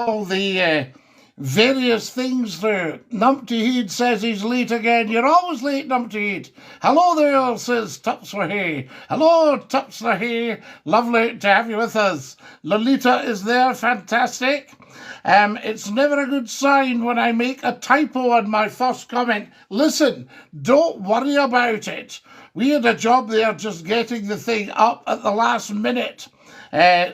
all the various things through. Numpty Heed says he's late again. You're always late, Numpty Heed. Hello there, says Tups Lahey. Hello, Tups Lahey. Lovely to have you with us. Lolita is there. Fantastic. It's never a good sign when I make a typo on my first comment. Listen, don't worry about it. We had a job there just getting the thing up at the last minute.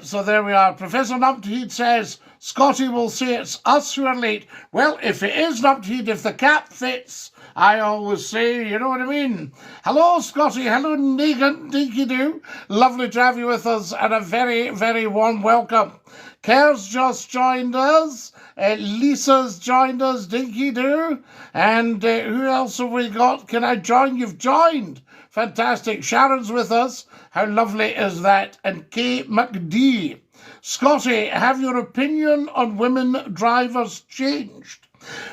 So there we are. Professor Numpty says, Scottie will say it's us who are late. Well, if it is Numpty, if the cap fits, I always say, you know what I mean. Hello, Scottie. Hello, Dinky-Doo. Lovely to have you with us, and a very, very warm welcome. Ker's just joined us. Lisa's joined us, Dinky-Doo. And who else have we got? Can I join? You've joined. Fantastic. Sharon's with us. How lovely is that? And Kay McD. Scottie, have your opinion on women drivers changed?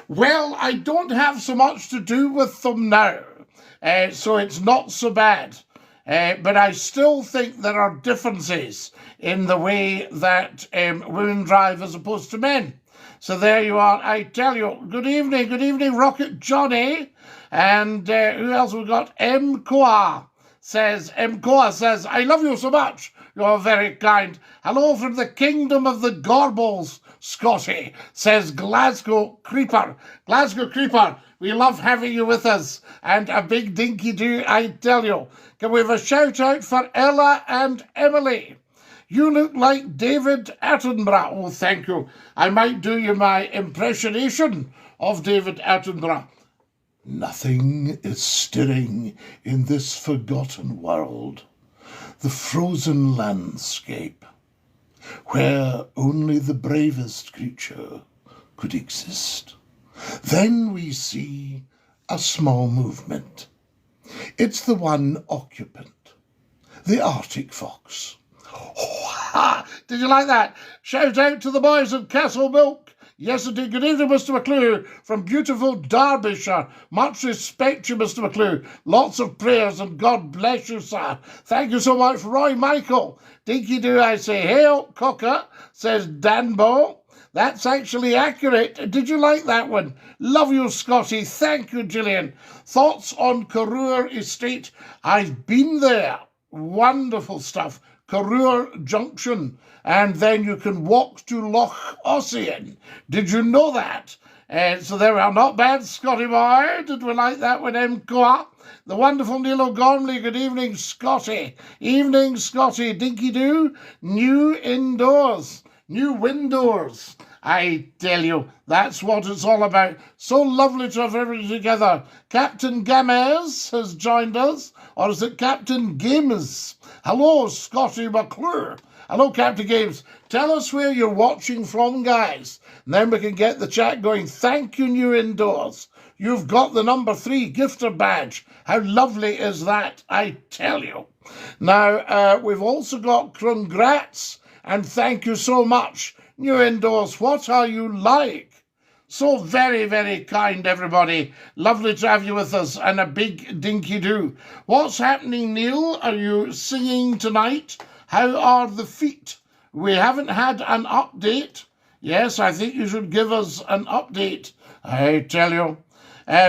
Well, I don't have so much to do with them now, so it's not so bad. But I still think there are differences in the way that women drive as opposed to men. So there you are. I tell you, good evening, Rocket Johnny. And who else we got? M. Koa says, I love you so much. You're very kind. Hello from the kingdom of the Gorbals, Scottie, says Glasgow Creeper. Glasgow Creeper, we love having you with us. And a big Dinky-Doo, I tell you. Can we have a shout out for Ella and Emily? You look like David Attenborough. Oh, thank you. I might do you my impersonation of David Attenborough. Nothing is stirring in this forgotten world, the frozen landscape, where only the bravest creature could exist. Then we see a small movement. It's the one occupant, the Arctic fox. Oh, ha! Did you like that? Shout out to the boys at Castle Milk. Yes, indeed. Good evening, Mr. McClue, from beautiful Derbyshire. Much respect to you, Mr. McClue. Lots of prayers, and God bless you, sir. Thank you so much, Roy Michael. Dinky-Doo, I say, hail, cocker, says Danbo. That's actually accurate. Did you like that one? Love you, Scottie. Thank you, Gillian. Thoughts on Karur Estate? I've been there. Wonderful stuff. Karur Junction, and then you can walk to Loch Ossian. Did you know that? So there we are. Not bad, Scottie boy. Did we like that one, Mkoa? The wonderful Neil Gormley. Good evening, Scottie. Evening, Scottie. Dinky-Doo. New indoors. New windows. I tell you, that's what it's all about. So lovely to have everybody together. Captain Gamez has joined us. Or is it Captain Games? Hello, Scottie McClue. Hello, Captain Games. Tell us where you're watching from, guys. And then we can get the chat going. Thank you, New Indoors. You've got the number 3 gifter badge. How lovely is that, I tell you. Now, we've also got congrats and thank you so much. New Indoors, what are you like? So very, very kind, everybody. Lovely to have you with us, and a big Dinky-Doo. What's happening, Neil? Are you singing tonight? How are the feet? We haven't had an update. Yes, I think you should give us an update. I tell you.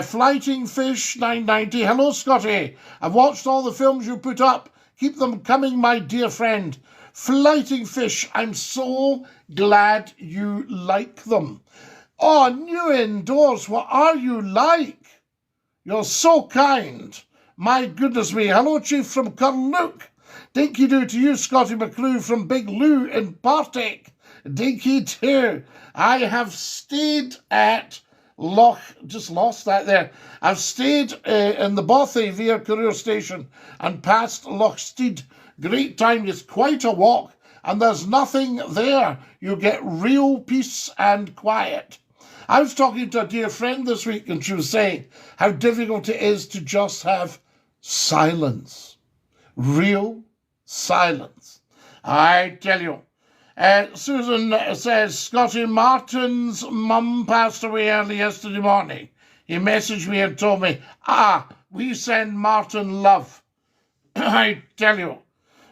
Flighting Fish 990. Hello, Scottie. I've watched all the films you put up. Keep them coming, my dear friend. Flighting Fish, I'm so glad you like them. Oh, New Indoors, what are you like? You're so kind. My goodness me. Hello, Chief from Carluke. Dinky-Doo to you, Scottie McClue from Big Lou in Partick. Dinky-Doo. I have stayed at just lost that there. I've stayed in the Bothy via Career Station and past Lochsteed. Great time. It's quite a walk, and there's nothing there. You get real peace and quiet. I was talking to a dear friend this week, and she was saying how difficult it is to just have silence. Real silence. I tell you. Susan says, Scottie, Martin's mum passed away early yesterday morning. He messaged me and told me, we send Martin love. I tell you.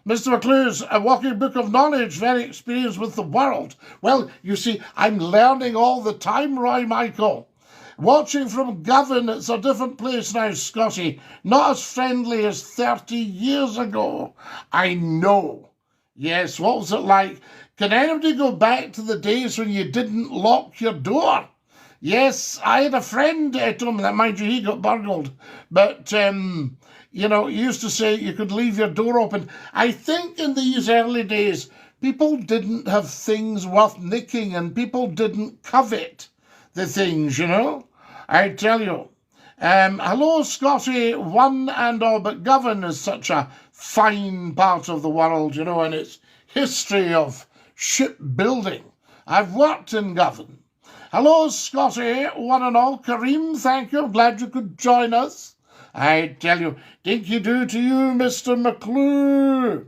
Mr. McClue's a walking book of knowledge, very experienced with the world. Well, you see, I'm learning all the time, Roy Michael. Watching from Govan, it's a different place now, Scottie. Not as friendly as 30 years ago. I know. Yes, what was it like? Can anybody go back to the days when you didn't lock your door? Yes, I had a friend told me that, mind you, he got burgled. But, you know, he used to say you could leave your door open. I think in these early days, people didn't have things worth nicking and people didn't covet the things, you know. I tell you. Hello, Scottie, one and all, but Govan is such a fine part of the world, you know, and its history of shipbuilding. I've worked in Govan. Hello, Scottie, one and all. Kareem, thank you. I'm glad you could join us. I tell you, Dinky-Doo to you, Mr. McClue.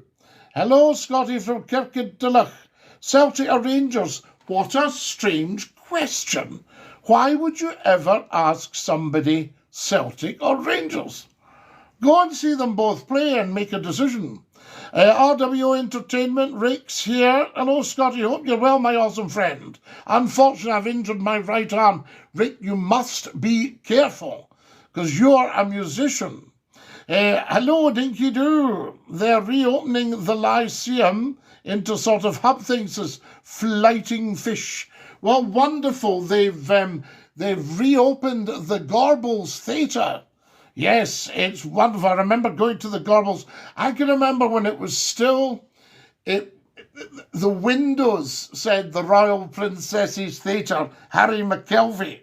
Hello, Scottie from Kirkcudbright. Celtic or Rangers? What a strange question. Why would you ever ask somebody Celtic or Rangers? Go and see them both play and make a decision. RWO Entertainment, Rick's here. Hello, Scottie. Hope you're well, my awesome friend. Unfortunately, I've injured my right arm. Rick, you must be careful, because you're a musician. Hello, Dinky-Doo. They're reopening the Lyceum into sort of hub things as flighting fish. Well, wonderful. They've reopened the Gorbals Theatre. Yes, it's wonderful. I remember going to the Gorbals. I can remember when it was still, the windows said the Royal Princesses Theatre, Harry McKelvey.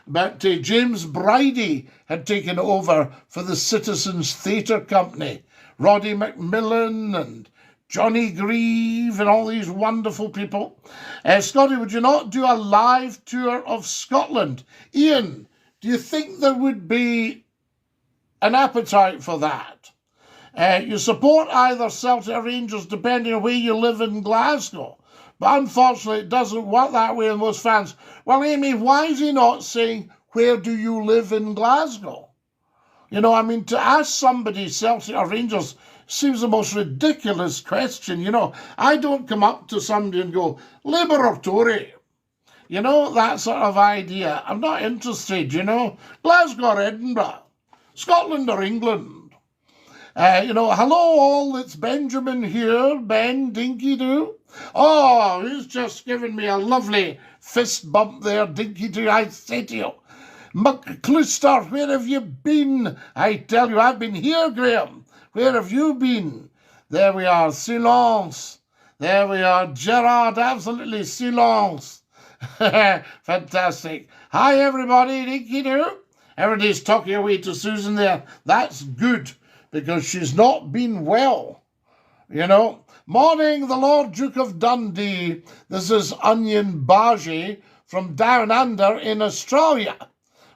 But James Bridie had taken over for the Citizens Theatre Company. Roddy Macmillan and Johnny Grieve and all these wonderful people. Scottie, would you not do a live tour of Scotland? Ian, do you think there would be an appetite for that? You support either Celtic or Rangers depending on where you live in Glasgow. But unfortunately, it doesn't work that way in most fans. Well, Amy, why is he not saying, where do you live in Glasgow? You know, I mean, to ask somebody Celtic or Rangers seems the most ridiculous question. You know, I don't come up to somebody and go, Labour or Tory? You know, that sort of idea. I'm not interested, you know. Glasgow or Edinburgh? Scotland or England? You know, hello all, it's Benjamin here. Ben, Dinky-Doo. Oh, he's just given me a lovely fist bump there, Dinky-Doo, I say to you. McCluster, where have you been? I tell you, I've been here, Graham. Where have you been? There we are, silence. There we are, Gerard, absolutely silence. Fantastic. Hi, everybody, Dinky-Doo. Everybody's talking away to Susan there. That's good, because she's not been well, you know. Morning, the Lord Duke of Dundee. This is Onion Baji from down under in Australia.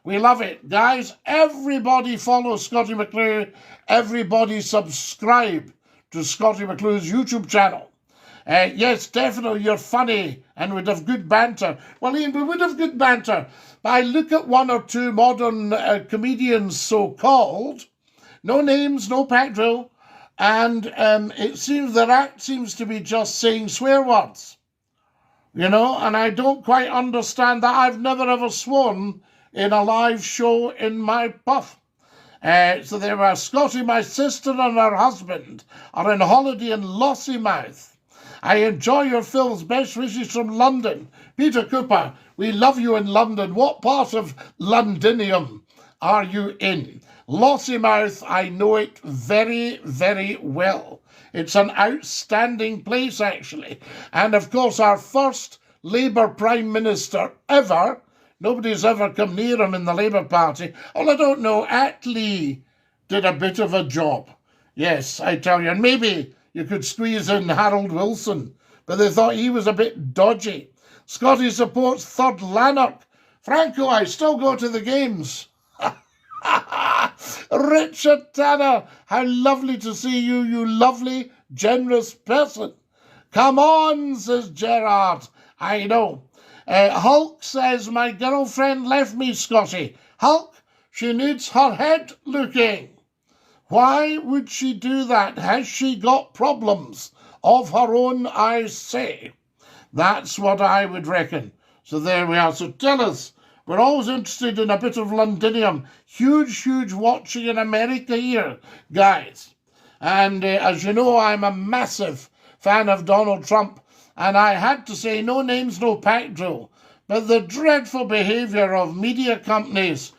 We love it. Guys, everybody follow Scottie McClue. Everybody subscribe to Scottie McClue's YouTube channel. Yes, definitely, you're funny and we'd have good banter. Well, Ian, we would have good banter. I look at one or two modern comedians, so-called, no names, no pack drill, and it seems their act seems to be just saying swear words, you know, and I don't quite understand that. I've never ever sworn in a live show in my puff. So there were Scottie, my sister and her husband are on holiday in Lossiemouth. I enjoy your films. Best wishes from London. Peter Cooper, we love you in London. What part of Londinium are you in? Lossiemouth, I know it very, very well. It's an outstanding place, actually. And, of course, our first Labour Prime Minister ever, nobody's ever come near him in the Labour Party. Well, I don't know, Attlee did a bit of a job. Yes, I tell you. And maybe you could squeeze in Harold Wilson, but they thought he was a bit dodgy. Scottie supports Third Lanark. Franco, I still go to the games. Richard Tanner, how lovely to see you, you lovely, generous person. Come on, says Gerard. I know. Hulk says, my girlfriend left me, Scottie. Hulk, she needs her head looking. Why would she do that? Has she got problems of her own, I say? That's what I would reckon. So there we are. So tell us. We're always interested in a bit of Londinium. Huge, huge watching in America here, guys. And as you know, I'm a massive fan of Donald Trump. And I had to say, no names, no pack drill. But the dreadful behaviour of media companies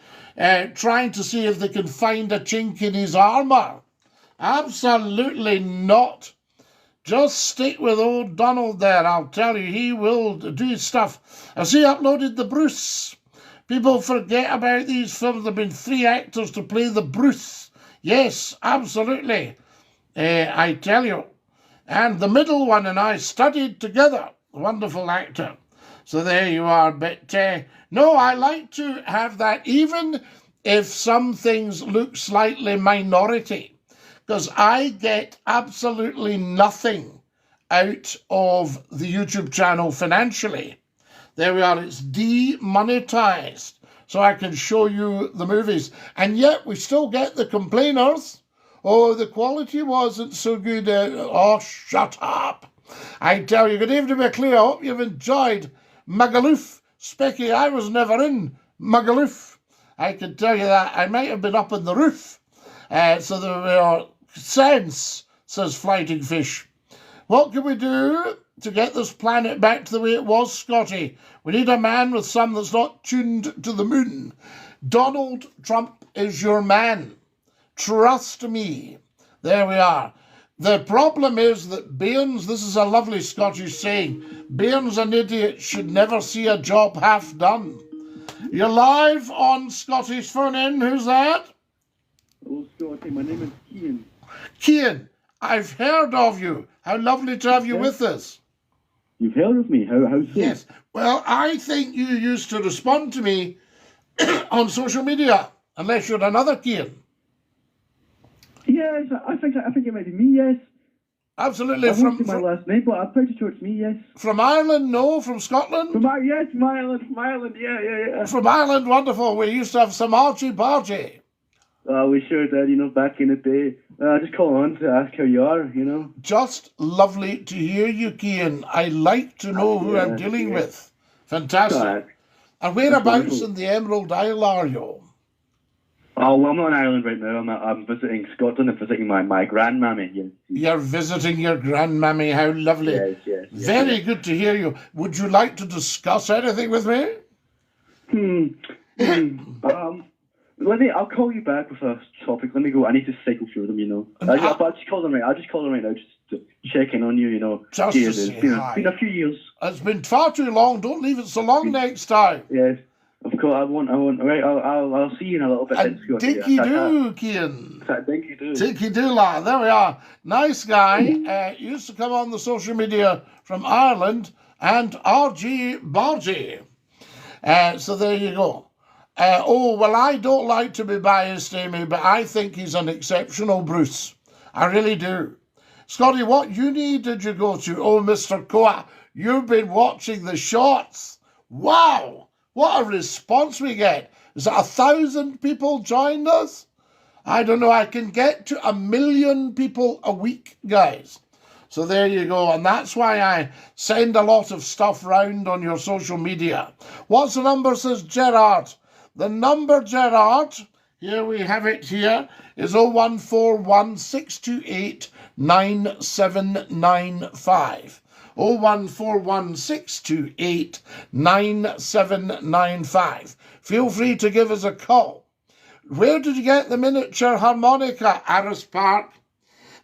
trying to see if they can find a chink in his armour. Absolutely not. Just stick with old Donald there. I'll tell you, he will do his stuff. As he uploaded the Bruce. People forget about these films. There have been 3 actors to play the Bruce. Yes, absolutely. I tell you. And the middle one and I studied together. Wonderful actor. So there you are. But no, I like to have that, even if some things look slightly minority. Because I get absolutely nothing out of the YouTube channel financially. There we are, it's demonetized, so I can show you the movies. And yet we still get the complainers. Oh, the quality wasn't so good. Oh, shut up. I tell you, good evening, McCLUE. I hope you've enjoyed Magaluf. Specky, I was never in Magaluf. I can tell you that. I might have been up on the roof. So there were sense, says Flyting Fish. What can we do to get this planet back to the way it was, Scotty? We need a man with some that's not tuned to the moon. Donald Trump is your man. Trust me. There we are. The problem is that Bairns, this is a lovely Scottish saying, Bairns an idiot should never see a job half done. You're live on Scottish Phone In. Who's that? Hello, Scotty. My name is Cian. Cian, I've heard of you. How lovely to have you with us. You've heard of me? How so? Yes. Well, I think you used to respond to me on social media, unless you're another Cian. Yes, I think it might be me, yes. Absolutely. I won't say my last name, but I'm pretty sure it's me, yes. From Ireland, no? From Scotland? From Ireland, yeah. From Ireland, wonderful. We used to have some argy-bargy. We sure did, back in the day. Just call on to ask how you are, Just lovely to hear you, Cian. I like to know who I'm dealing with. Fantastic. And whereabouts in the Emerald Isle are you? Oh, well, I'm not in Ireland right now. I'm visiting Scotland and visiting my grandmammy. Yes. You're visiting your grandmammy. How lovely. Yes. Very good to hear you. Would you like to discuss anything with me? I'll call you back with a topic. Let me go. I need to cycle through them, But I'll just call them right. I'll just call them right now just to check in on you, Just Cheers. to say hi. It's been a few years. It's been far too long. Don't leave it so long next time. Yes. Of course, I won't. Right, I'll see you in a little bit. Dinky-Doo, Cian. Dinky-Doo. Dinky-Doo, lad. There we are. Nice guy. Used to come on the social media from Ireland and argy-bargy. So there you go. Well, I don't like to be biased, Amy, but I think he's an exceptional Bruce. I really do. Scotty, what uni did you go to? Oh, Mr. Koa, you've been watching the shots. Wow. What a response we get. Is that 1,000 people joined us? I don't know. I can get to 1 million people a week, guys. So there you go. And that's why I send a lot of stuff round on your social media. What's the number, says Gerard? The number, Gerard, here we have it here, is 0141 628 9795. 0141 628 9795. Feel free to give us a call. Where did you get the miniature harmonica, Aris Park?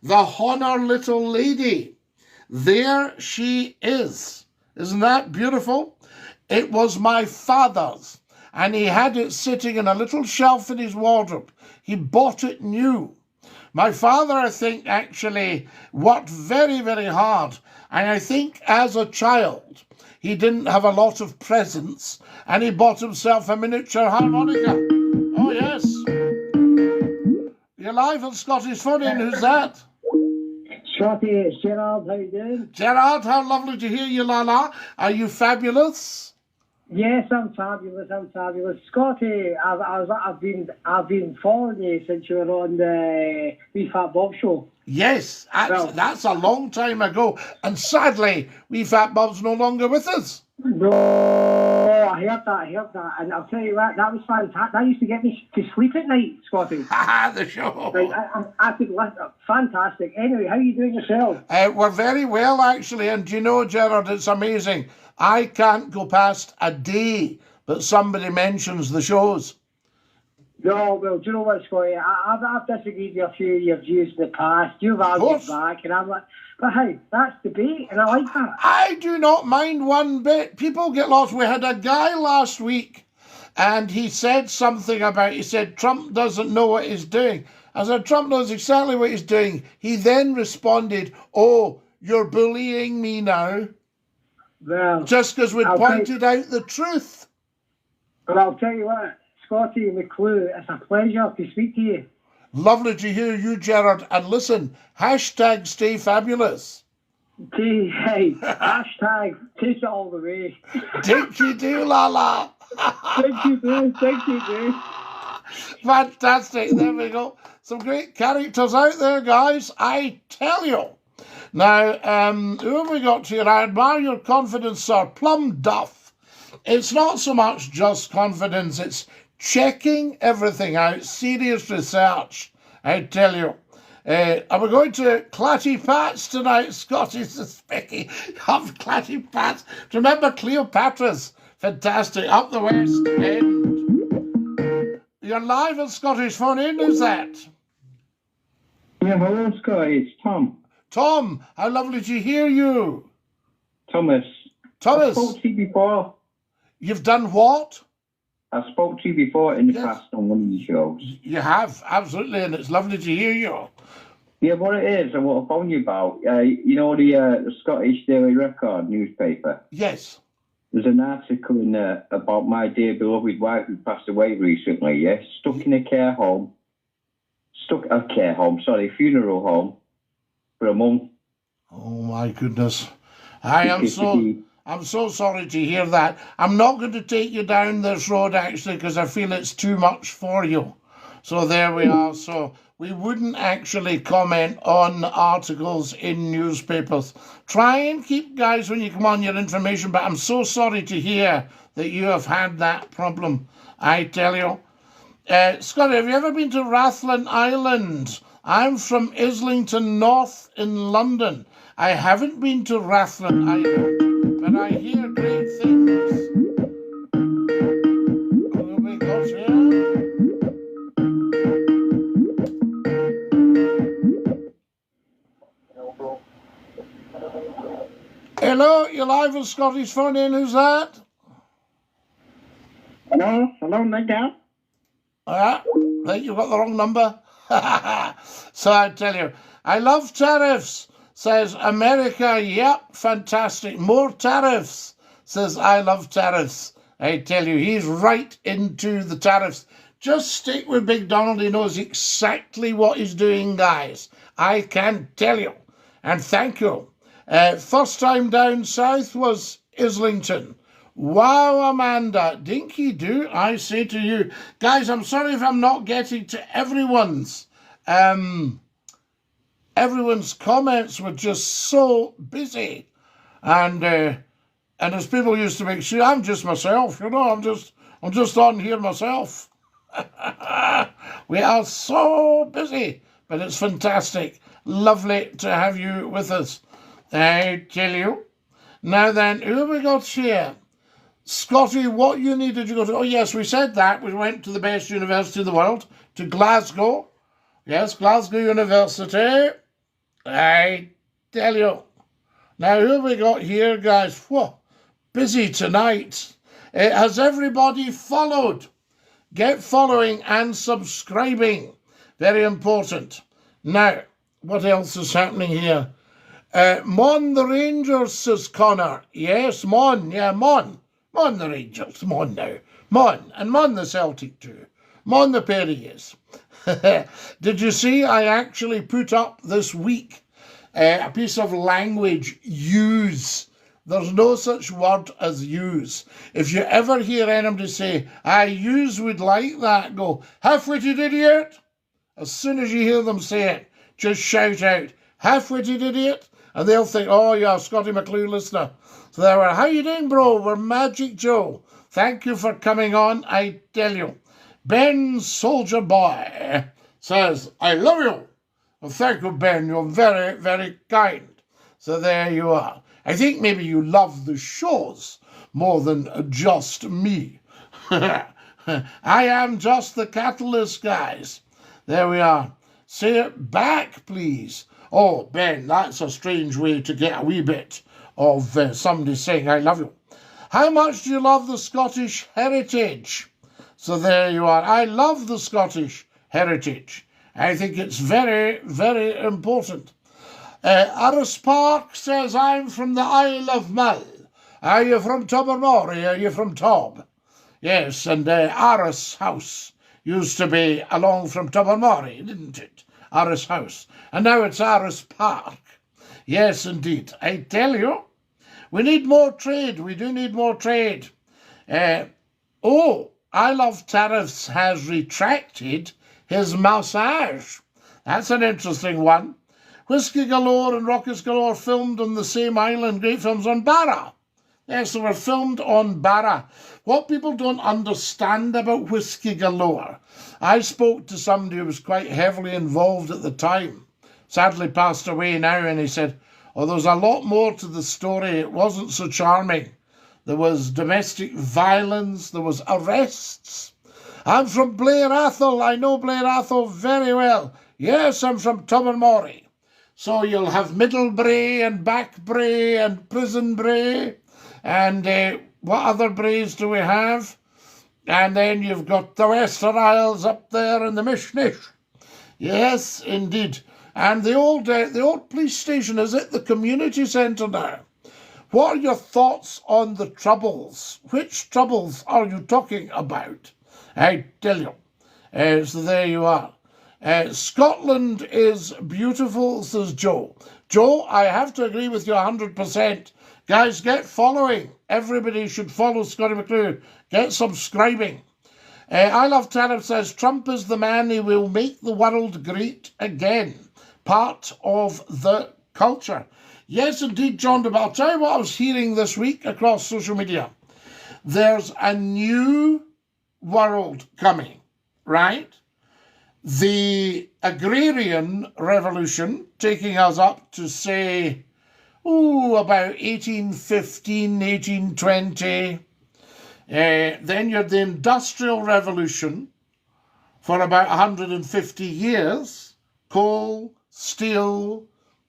The Honor Little Lady. There she is. Isn't that beautiful? It was my father's, and he had it sitting in a little shelf in his wardrobe. He bought it new. My father, I think, actually worked very, very hard. And I think as a child, he didn't have a lot of presents, and he bought himself a miniature harmonica. Oh, yes. You're live on Scottish Phone In. Who's that? Scotty, it's Gerard. How you doing? Gerard, how lovely to hear you, Lala. Are you fabulous? Yes, I'm fabulous. I'm fabulous. Scotty, I've been following you since you were on the Wee Fat Bob show. Yes, that's a long time ago. And sadly, Wee Fat Bob's no longer with us. No, I heard that. And I'll tell you what, that was fantastic. That used to get me to sleep at night, Scotty. The show. Right, I could listen. Fantastic. Anyway, how are you doing yourself? We're very well, actually. And do you know, Gerard, it's amazing. I can't go past a day that somebody mentions the shows. No, well, do you know what, Scotty? I've disagreed with a few of your views in the past. You've argued back, and I'm like, but hey, that's debate, and I like that. I do not mind one bit. People get lost. We had a guy last week, and he said something about, he said, Trump doesn't know what he's doing. I said, Trump knows exactly what he's doing. He then responded, oh, you're bullying me now. Well, just because we pointed out the truth. But I'll tell you what, Scottie McClue, it's a pleasure to speak to you. Lovely to hear you, Gerard. And listen, hashtag stay fabulous. Hey, hashtag take it all the way. Dinky-Doo, la la. Dinky-Doo. Fantastic. There we go. Some great characters out there, guys. I tell you. Now, who have we got here? I admire your confidence, sir. Plum Duff. It's not so much just confidence, it's checking everything out. Serious research, I tell you. Are we going to Clatty Pats tonight, Scotty? Specky. Have Clatty Pats. Do you remember Cleopatra's? Fantastic. Up the West End. You're live at Scottish Phone In, who's that? Yeah, hello, Scotty. It's Tom. Tom, how lovely to hear you. Thomas. I spoke to you before. You've done what? I spoke to you before in the past on one of the shows. You have, absolutely, and it's lovely to hear you. Yeah, what it is, and what I phoned you about, you know the Scottish Daily Record newspaper? Yes. There's an article in there about my dear beloved wife who passed away recently, yeah? Stuck in a funeral home for a month. Oh my goodness. I'm so sorry to hear that. I'm not going to take you down this road actually because I feel it's too much for you. So there we are. So we wouldn't actually comment on articles in newspapers. Try and keep, guys, when you come on, your information, but I'm so sorry to hear that you have had that problem, I tell you. Scotty, have you ever been to Rathlin Island? I'm from Islington North in London. I haven't been to Rathlin Island, but I hear great things. What have we got here? Hello, you're live with Scottish Phone In. Who's that? Hello, Nick. I think you've got the wrong number. So I tell you, I love tariffs, says America. Yep, fantastic. More tariffs, says I love tariffs. I tell you, he's right into the tariffs. Just stick with Big Donald. He knows exactly what he's doing, guys. I can tell you. And thank you. First time down south was Islington. Wow, Amanda. Dinky-Doo, I say to you. Guys, I'm sorry if I'm not getting to everyone's comments were just so busy. And as people used to make sure, I'm just myself, you know, I'm just on here myself. We are so busy, but it's fantastic. Lovely to have you with us. I tell you. Now then, who have we got here? Scotty, what uni did you go to? Oh, yes, we said that. We went to the best university in the world, to Glasgow. Yes, Glasgow University. I tell you. Now, who have we got here, guys? Whoa, busy tonight. Has everybody followed? Get following and subscribing. Very important. Now, what else is happening here? Mon the Rangers, says Connor. Yes, Mon. Yeah, Mon. Mon the Rangers. Mon now. Mon. And Mon the Celtic too. Mon the Perriers. Did you see I actually put up this week a piece of language use There's no such word as use. If you ever hear anybody say, yous would like that, go, half-witted idiot. As soon as you hear them say it, just shout out, half-witted idiot, and they'll think, oh, you're a Scottie McClue listener. So they were, how you doing, bro? We're Magic Joe. Thank you for coming on, I tell you. Ben Soldier Boy says, I love you. Well, thank you, Ben. You're very, very kind. So there you are. I think maybe you love the shows more than just me. I am just the catalyst, guys. There we are. Say it back, please. Oh, Ben, that's a strange way to get a wee bit of somebody saying, I love you. How much do you love the Scottish heritage? So there you are. I love the Scottish heritage. I think it's very, very important. Aris Park says, I'm from the Isle of Mull. Are you from Tobermory? Are you from Tob? Yes, and Aris House used to be along from Tobermory, didn't it? Aris House. And now it's Aris Park. Yes, indeed. I tell you, we need more trade. We do need more trade. I Love Tariffs has retracted his massage. That's an interesting one. Whiskey Galore and Rockets Galore filmed on the same island. Great films on Barra. Yes, they were filmed on Barra. What people don't understand about Whiskey Galore, I spoke to somebody who was quite heavily involved at the time, sadly passed away now, and he said, oh, there's a lot more to the story. It wasn't so charming. There was domestic violence. There was arrests. I'm from Blair Athol. I know Blair Athol very well. Yes, I'm from Tobermory. So you'll have Middle Bray and Back Bray and Prison Bray. And what other brays do we have? And then you've got the Western Isles up there and the Mishnish. Yes, indeed. And the old police station is at the community centre now. What are your thoughts on the Troubles? Which Troubles are you talking about? I tell you. So there you are. Scotland is beautiful, says Joe. Joe, I have to agree with you 100%. Guys, get following. Everybody should follow Scottie McClue. Get subscribing. I Love Tariff says, Trump is the man who will make the world great again. Part of the culture. Yes, indeed, John, but I'll tell you what I was hearing this week across social media. There's a new world coming, right? The agrarian revolution, taking us up to, say, about 1815, 1820. Then you had the Industrial Revolution for about 150 years. Coal, steel,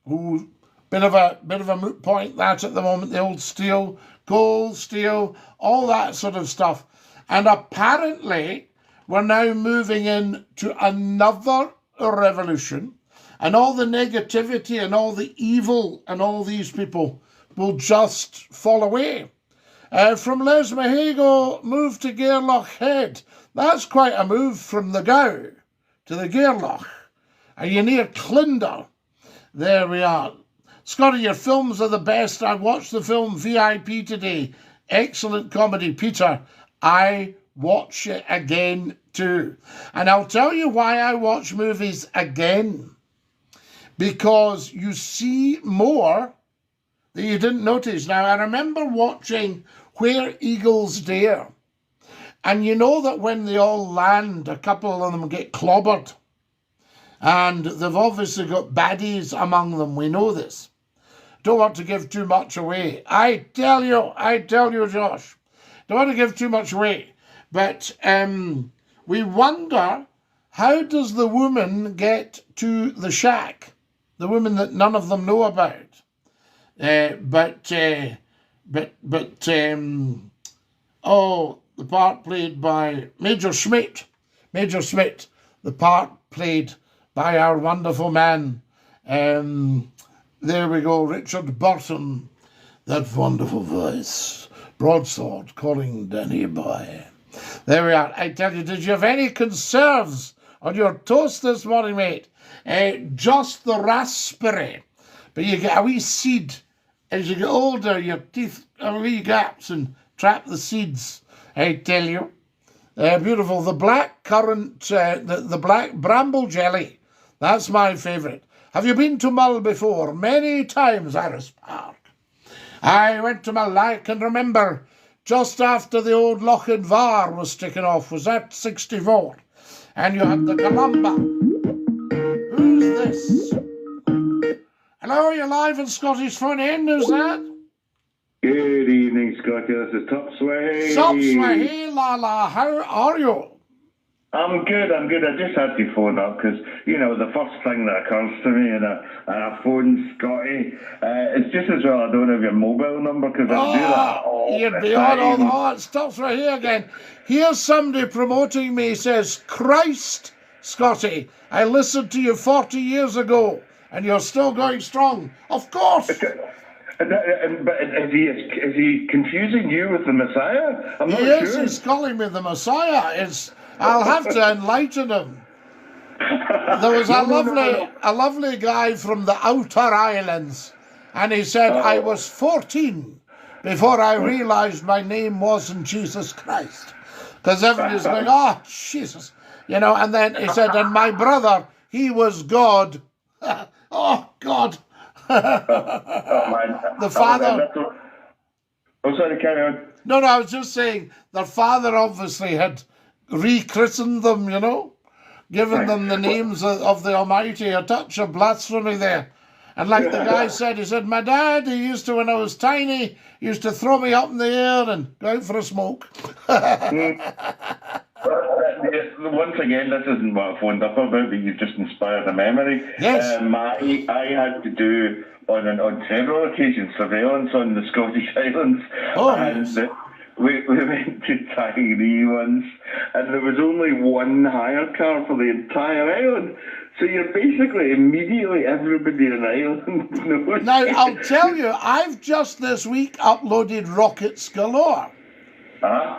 bit of a moot point that at the moment, the old steel, coal, steel, all that sort of stuff. And apparently we're now moving into another revolution, and all the negativity and all the evil and all these people will just fall away. From Les Mahago, move to Gairloch Head. That's quite a move from the Gow to the Gairloch. Are you near Clinder? There we are. Scottie, your films are the best. I watched the film VIP today. Excellent comedy. Peter, I watch it again too. And I'll tell you why I watch movies again. Because you see more that you didn't notice. Now, I remember watching Where Eagles Dare. And you know that when they all land, a couple of them get clobbered. And they've obviously got baddies among them. We know this. Don't want to give too much away. I tell you, Josh. Don't want to give too much away. But we wonder, how does the woman get to the shack? The woman that none of them know about. The part played by Major Schmidt. The part played by our wonderful man. There we go, Richard Burton. That wonderful voice. Broadsword calling Danny boy. There we are. I tell you, did you have any conserves on your toast this morning, mate? Just the raspberry. But you get a wee seed as you get older, your teeth are wee gaps and trap the seeds, I tell you. Beautiful. The black currant, the black bramble jelly. That's my favourite. Have you been to Mull before? Many times, Iris Park. I went to Mull. I can remember just after the old Loch Var was taken off. Was that 64? And you had the Columba. Who's this? Hello, you're live on Scottish Phone In. Who's that? Good evening, Scotty. This is Top Sway. Top Sway, Lala. How are you? I'm good. I just had to phone up because, you know, the first thing that occurs to me and I phone Scotty, it's just as well I don't have your mobile number because I do that all you'd the be time. on all that. Top Sway here again. Here's somebody promoting me, says, Christ, Scotty, I listened to you 40 years ago and you're still going strong. Of course. But is he confusing you with the Messiah? I'm not sure. Yes, he's calling me the Messiah. I'll have to enlighten him. There was a lovely guy from the outer islands, and he said, I was 14 before I realised my name wasn't Jesus Christ. Because everybody's going, oh, Jesus. You know, and then he said, and my brother, he was God. Oh, God. The father. Oh, sorry, carry on. No, I was just saying the father obviously had rechristened them, you know, given them the names of the Almighty. A touch of blasphemy there. And like the guy said, he said, my dad, he used to, when I was tiny, used to throw me up in the air and go out for a smoke. Once again, this isn't what I phoned up about, but you've just inspired a memory. Yes. I had to do, on several occasions, surveillance on the Scottish Islands. Oh, and yes. We went to Tiree once, and there was only one hire car for the entire island. So you're basically immediately everybody in Ireland knows. Now, I'll tell you, I've just this week uploaded rockets galore.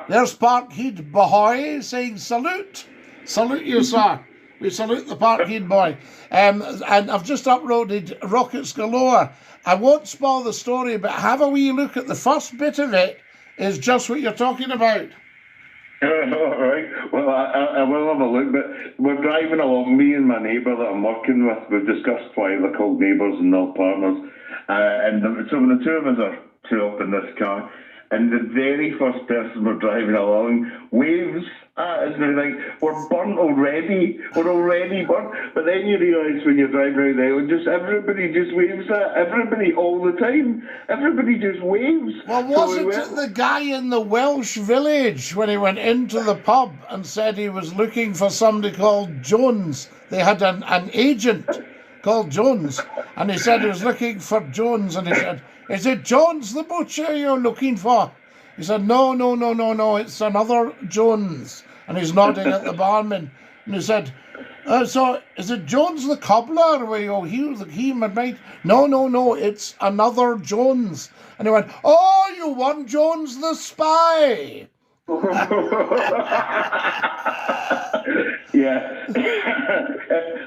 There's Parkhead Bahoy saying salute. Salute you, sir. We salute the Parkhead boy. And I've just uploaded rockets galore. I won't spoil the story, but have a wee look at the first bit of it. Is just what you're talking about. All right. Well, I will have a look, but we're driving along, me and my neighbour that I'm working with. We've discussed why they're called neighbours and not partners. So the two of us are two up in this car, and the very first person we're driving along waves at us and everything. We're burnt already. We're already burnt. But then you realise when you're driving around the island, everybody just waves at everybody all the time. Everybody just waves. Well, wasn't it the guy in the Welsh village when he went into the pub and said he was looking for somebody called Jones? They had an agent called Jones, and he said he was looking for Jones, and he said, is it Jones the butcher you're looking for? He said, no, it's another Jones. And he's nodding at the barman. And he said, so is it Jones the cobbler? He might. No, it's another Jones. And he went, oh, you want Jones the spy. Yeah.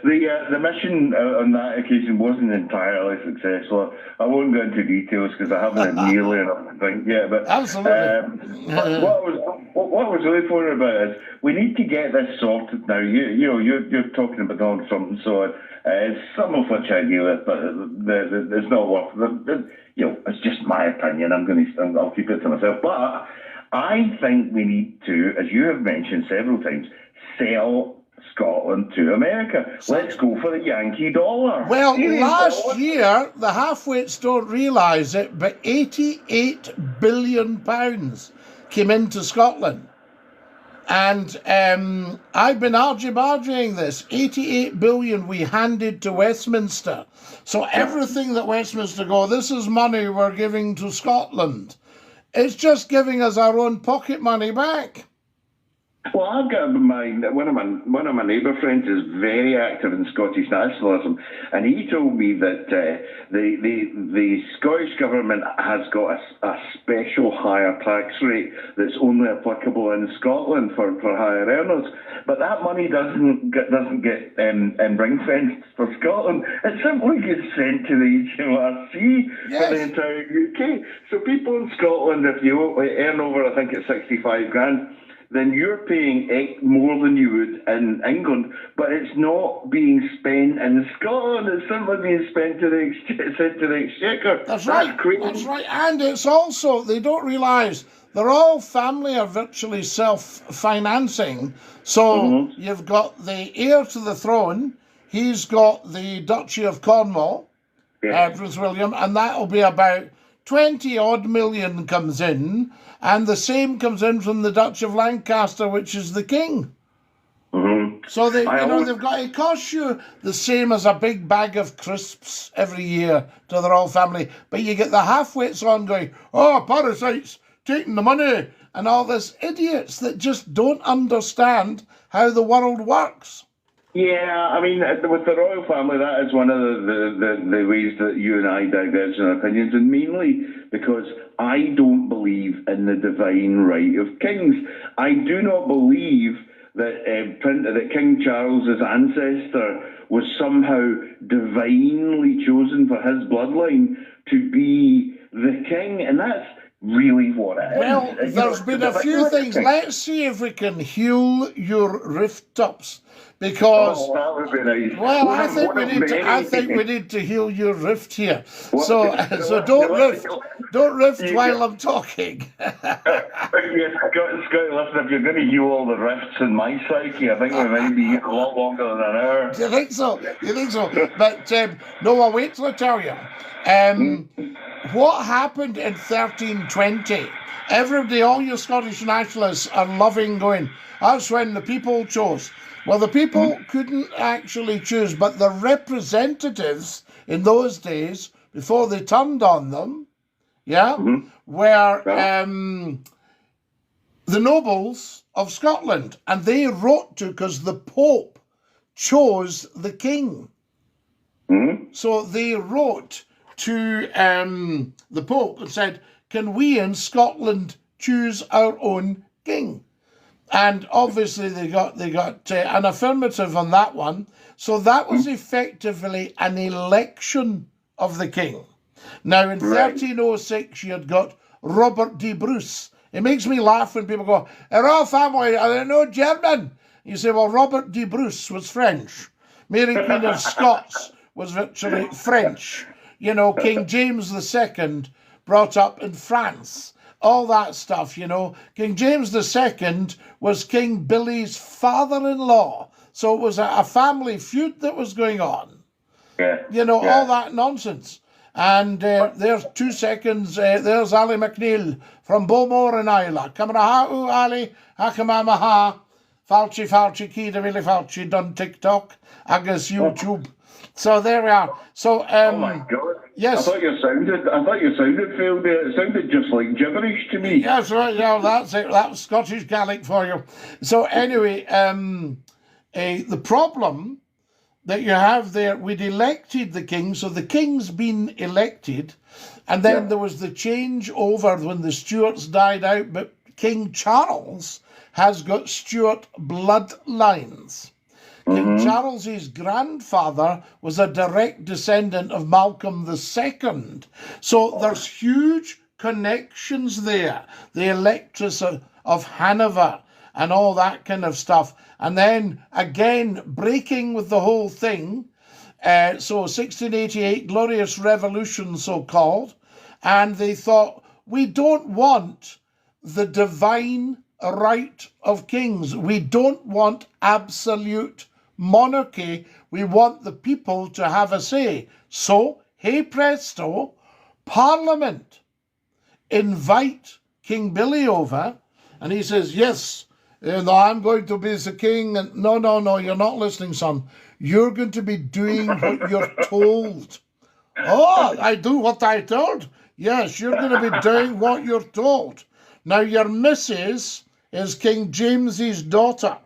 The mission on that occasion wasn't entirely successful. I won't go into details because I haven't had nearly enough to think yet. But absolutely. What I was really phoning about is we need to get this sorted now. You're talking about Donald Trump and so on. Some of which I agree with, but it's not worth. It's just my opinion. I'll keep it to myself. But I think we need to, as you have mentioned several times, sell Scotland to America. Let's go for the Yankee dollar. Well, last year, the halfwits don't realise it, but £88 billion came into Scotland. And I've been argy-bargying this. 88 billion we handed to Westminster. So everything that Westminster go, this is money we're giving to Scotland. It's just giving us our own pocket money back. Well, I've got one of my neighbour friends is very active in Scottish nationalism, and he told me that the Scottish government has got a special higher tax rate that's only applicable in Scotland for higher earners, but that money doesn't get ring fenced for Scotland. It simply gets sent to the HMRC for the entire UK. So people in Scotland, if you earn over, I think it's 65 grand. Then you're paying more than you would in England, but it's not being spent in Scotland. It's simply being sent to the Exchequer. That's right. Crazy. That's right. And it's also, they don't realise, the royal family are virtually self-financing. So you've got the heir to the throne. He's got the Duchy of Cornwall, Prince William, and that'll be about 20-odd million comes in, and the same comes in from the Duchy of Lancaster, which is the king. So they've got, it costs you the same as a big bag of crisps every year to the royal family, but you get the half-wits on going, oh, parasites, taking the money, and all this idiots that just don't understand how the world works. Yeah, I mean, with the royal family, that is one of the ways that you and I diverge in our opinions, and mainly because I don't believe in the divine right of kings. I do not believe that King Charles's ancestor was somehow divinely chosen for his bloodline to be the king, and that's really what it is. Well, there's been a few things. Let's see if we can heal your rift-ups. Because, that would be nice. Well, I think we need to heal your rift here. So don't rift while I'm talking. Yes, Scotty, listen, if you're going to heal all the rifts in my psyche, I think we might be here a lot longer than an hour. Do you think so? But no, I'll wait till I tell you. What happened in 1320? Everybody, all your Scottish nationalists are loving going, that's when the people chose. Well, the people couldn't actually choose, but the representatives in those days, before they turned on them, were the nobles of Scotland. And they wrote to, because the Pope chose the king. So they wrote to the Pope and said, can we in Scotland choose our own king? And obviously they got an affirmative on that one. So that was effectively an election of the king. Now in 1306 you had got Robert de Bruce. It makes me laugh when people go, "Our royal family, are they no German?" You say, well, Robert de Bruce was French. Mary Queen of Scots was virtually French. You know, King James II brought up in France. All that stuff, you know. King James II was King Billy's father-in-law. So it was a family feud that was going on. You know, all that nonsense. And there's 2 seconds. There's Ali McNeil from Bowmore and Isla. Kamaraha Ali, Hakamamaha, Falchi, Kida Willi Falchi, done TikTok, Agus YouTube. So there we are. So, oh my God. Yes. I thought you sounded failed there. It sounded just like gibberish to me. That's right, yeah, that's it. That was Scottish Gaelic for you. So anyway, the problem that you have there, we'd elected the king, so the king's been elected, and then there was the change over when the Stuarts died out, but King Charles has got Stuart bloodlines. King Charles's grandfather was a direct descendant of Malcolm II. So there's huge connections there. The Electress of Hanover and all that kind of stuff. And then, again, breaking with the whole thing. So 1688, Glorious Revolution, so-called. And they thought, we don't want the divine right of kings. We don't want absolute monarchy. We want the people to have a say. So, hey presto, Parliament invite King Billy over, and he says, yes, I'm going to be the king. And no, you're not listening, son. You're going to be doing what you're told. Oh, I do what I told? Yes, you're going to be doing what you're told. Now, your missus is King James's daughter.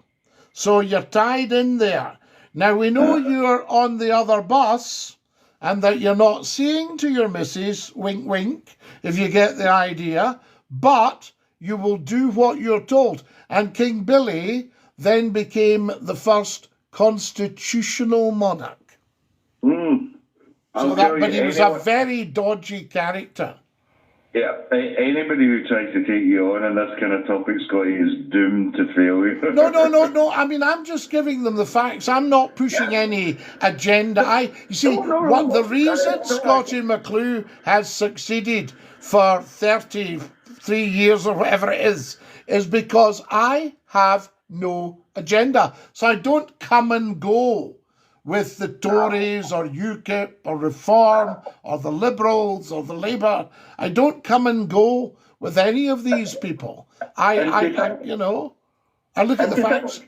So you're tied in there. Now, we know you're on the other bus and that you're not saying to your missus, wink, wink, if you get the idea, but you will do what you're told. And King Billy then became the first constitutional monarch. But he was a very dodgy character. Yeah, anybody who tries to take you on this kind of topic, Scottie, is doomed to failure. No. I mean, I'm just giving them the facts. I'm not pushing any agenda. The reason Scottie McClue has succeeded for 33 years or whatever it is because I have no agenda. So I don't come and go with the Tories or UKIP or Reform or the Liberals or the Labour. I don't come and go with any of these people. I look at the facts.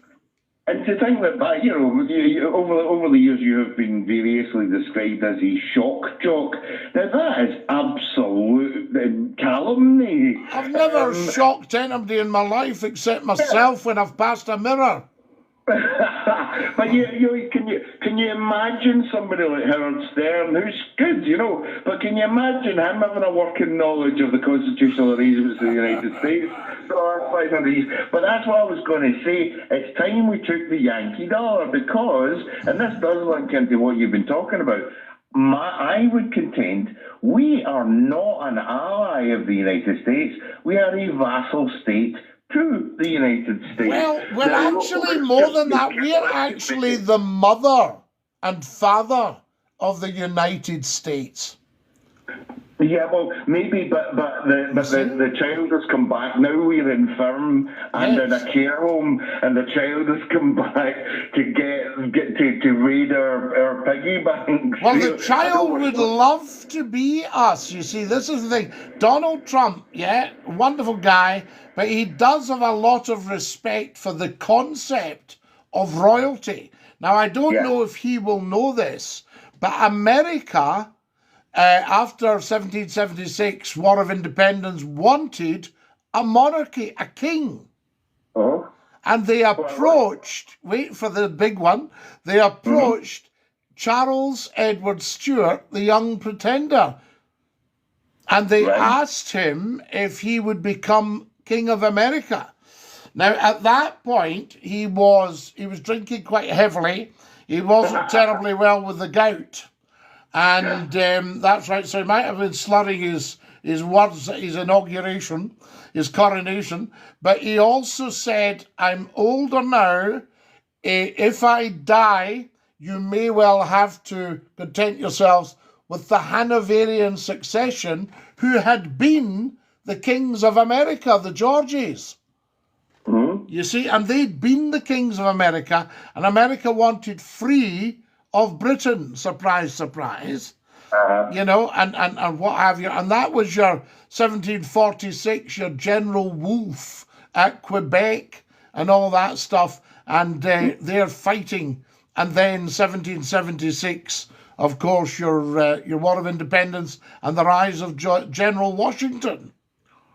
And to think that, over the years you have been variously described as a shock jock. Now that is absolute calumny. I've never shocked anybody in my life except myself when I've passed a mirror. But can you imagine somebody like Howard Stern, who's good, but can you imagine him having a working knowledge of the constitutional arrangements of the United States? But that's what I was going to say. It's time we took the Yankee dollar because, and this does link into what you've been talking about, I would contend we are not an ally of the United States. We are a vassal state to the United States. Well, we're actually more than that. We're actually the mother and father of the United States. Yeah, well, maybe, but the child has come back. Now we're infirm and in a care home, and the child has come back to get to raid our piggy banks. Well, the child would love to be us. You see, this is the thing. Donald Trump, wonderful guy, but he does have a lot of respect for the concept of royalty. Now, I don't know if he will know this, but America, after 1776, War of Independence, wanted a monarchy, a king. Oh. And they approached, wait for the big one, they approached Charles Edward Stuart, the Young Pretender. And they asked him if he would become King of America. Now, at that point, he was drinking quite heavily. He wasn't terribly well with the gout. And that's right, so he might have been slurring his words at his inauguration, his coronation. But he also said, I'm older now. If I die, you may well have to content yourselves with the Hanoverian succession, who had been the kings of America, the Georges. You see, and they'd been the kings of America, and America wanted free of Britain, surprise, surprise, and what have you. And that was your 1746, your General Wolfe at Quebec and all that stuff. And they're fighting. And then 1776, of course, your War of Independence and the rise of General Washington.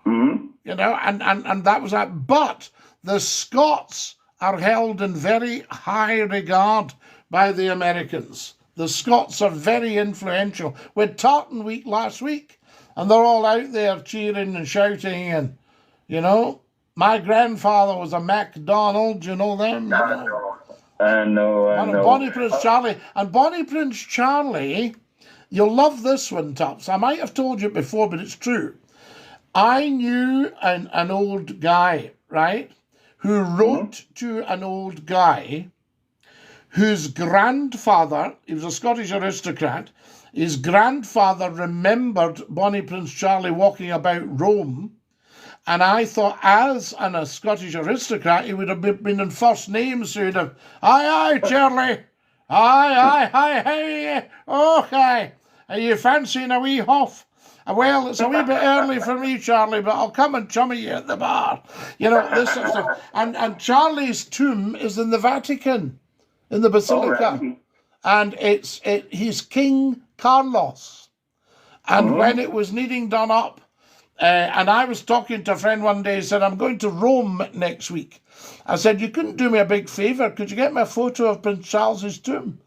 And that was that. But the Scots are held in very high regard by the Americans. The Scots are very influential. We had Tartan Week last week, and they're all out there cheering and shouting, and, my grandfather was a MacDonald, you know them? I know. Bonnie Prince Charlie. And Bonnie Prince Charlie, you'll love this one, Tups. I might have told you before, but it's true. I knew an old guy, right, who wrote to an old guy whose grandfather, he was a Scottish aristocrat, his grandfather remembered Bonnie Prince Charlie walking about Rome, and I thought, as a Scottish aristocrat, he would have been in first name, so he'd have, aye, Charlie, aye, okay, are you fancying a wee hoff? Well, it's a wee bit early for me, Charlie, but I'll come and chummy you at the bar. This sort of stuff. And Charlie's tomb is in the Vatican, in the Basilica. And he's King Carlos. And when it was needing done up, and I was talking to a friend one day, he said, I'm going to Rome next week. I said, you couldn't do me a big favour. Could you get me a photo of Prince Charles's tomb?